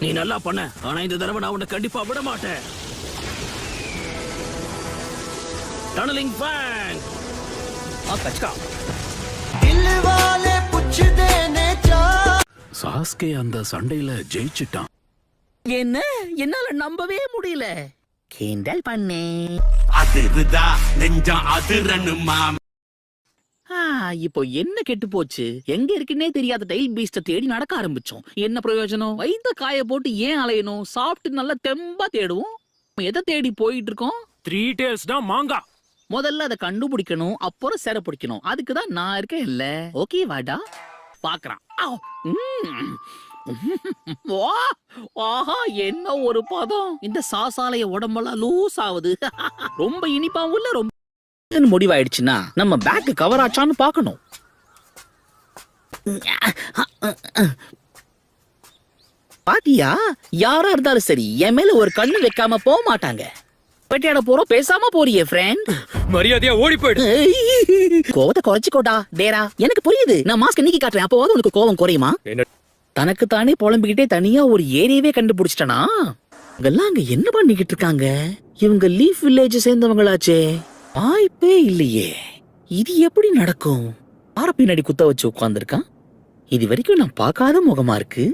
நீ நல்லா பண்ண, ஆனா இந்த தடவை நான் உன்னை கண்டிப்பா விட மாட்டேன். டனலிங் ஃபேங் கச்சா. சாஸ்கே அந்த சண்டையில ஜெயிச்சிட்டான். என்ன என்னால நம்பவே முடியல. கிண்டல் பண்ணே. அதிருதா நெஞ்சம் அதிரணுமா. இப்போ என்ன கெட்டு போச்சு? எங்க இருக்குன்னே தெரியாத டைல் பீஸ்ட தேடி நடக்க ஆரம்பிச்சோம். என்ன பிரயோஜனம்? வைத்த காய போட்டு ஏன் அலையணும்? சாப்பிட்டு நல்லா தெம்பா தேடுவோம். எதை தேடி போயிட்டு இருக்கோம்? 3 டேல்ஸ் தான் மாங்கா. முதல்ல அதை கண்டுபிடிக்கணும், அப்புறம் சேர பிடிக்கணும். அதுக்குதான் நான் இருக்கேன் இல்ல. ஓகே வாடா பாக்குறான். ஆஹா, என்ன ஒரு பதம்! இந்த சாசாலைய உடம்பெல்லாம் லூஸ் ஆகுது. ரொம்ப இனிப்பாவும் இல்ல, ரொம்ப முடிவாயிடுச்சுன்னா நம்ம பேக் கவர் ஆச்சான்னு பாக்கணும். பாத்தியா, யாரா இருந்தாலும் சரி என் மேல ஒரு கண்ணு வைக்காம போக மாட்டாங்க. பெட்டியாட போறோம், பேசாம போறியே ஃப்ரெண்ட். மரியாதையா ஓடி போயிடு. கோவத்தை குறைச்சிக்கோடா டேரா. எனக்கு புரியுது, நான் மாஸ்க் நீக்கி காட்டுறேன், அப்போவாது உனக்கு கோவம் குறையுமா? தனக்கு தானே புலம்பிக்கிட்டே தனியா ஒரு ஏரியாவே கண்டுபிடிச்சிட்டனா? இவங்கெல்லாம் அங்க என்ன பண்ணிக்கிட்டு இருக்காங்க? இவங்க லீஃப் வில்லேஜ் சேர்ந்தவங்களாச்சே. வாய்ப்பே இல்லையே. இது எப்படி நடக்கும்? பார பின்னாடி குத்த வச்சு உட்கார்ந்துருக்கான். இது வரைக்கும் நான் பார்க்காத முகமா இருக்கு.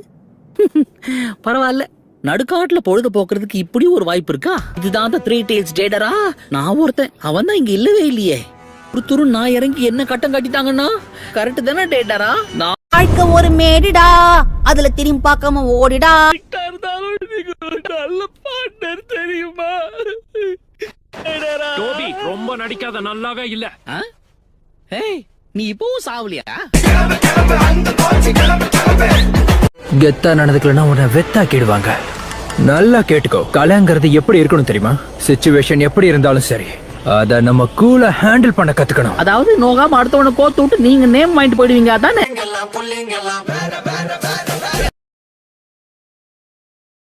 பரவாயில்ல, நடுக்காட்டுல பொழுது போக்குறதுக்கு இப்படி ஒரு வாய்ப்பு இருக்கா? இதுதான் 3 டேல்ஸ் டேடரா. நான் ஒருத்தன், அவன் தான் இங்க இல்லவே இல்லையே. ஒருத்தரு நான் இறங்கி என்ன கட்டம் கட்டிட்டாங்கன்னா கரெக்ட் தானே டேடரா? நான் வாழ்க்கை ஒரு மேடிடா, அதுல திரும்பி பார்க்காம ஓடிடா. நல்ல பார்ட்னர் தெரியுமா? டோபி ரொம்ப நடிக்காத, நல்லாவே இல்ல. நீ இப்பவும் சாவலியா? கெத்தா நடந்துக்கலன்னா உன்னை வெத்தாக்கிடுவாங்க. நல்லா கேட்டுக்கோ, கலைங்கிறது எப்படி இருக்கணும் தெரியுமா? சிச்சுவேஷன் எப்படி இருந்தாலும் சரி, அத நம்ம கூலா ஹேண்டில் பண்ண கத்துக்கணும். அதாவது நோகாம அடுத்தவனை கோத்து விட்டு நீங்க நேம் வாங்கிட்டு போயிடுவீங்க, அதானே?